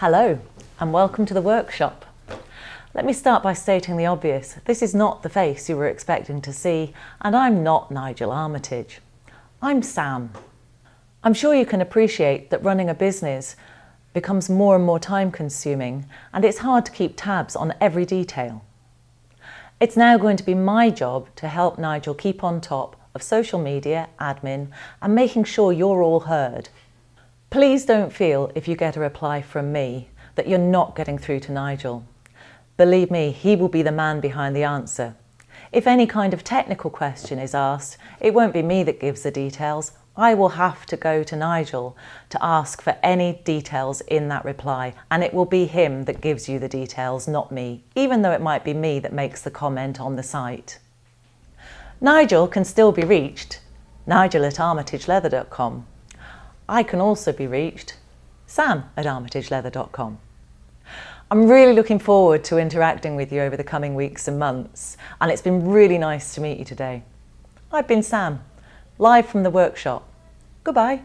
Hello and welcome to the workshop. Let me start by stating the obvious. This is not the face you were expecting to see, and I'm not Nigel Armitage. I'm Sam. I'm sure you can appreciate that running a business becomes more and more time consuming, and it's hard to keep tabs on every detail. It's now going to be my job to help Nigel keep on top of social media, admin, and making sure you're all heard. Please don't feel, if you get a reply from me, that you're not getting through to Nigel. Believe me, he will be the man behind the answer. If any kind of technical question is asked, it won't be me that gives the details. I will have to go to Nigel to ask for any details in that reply, and it will be him that gives you the details, not me, even though it might be me that makes the comment on the site. Nigel can still be reached, nigel@armitageleather.com. I can also be reached, sam@armitageleather.com. I'm really looking forward to interacting with you over the coming weeks and months, and it's been really nice to meet you today. I've been Sam, live from the workshop. Goodbye.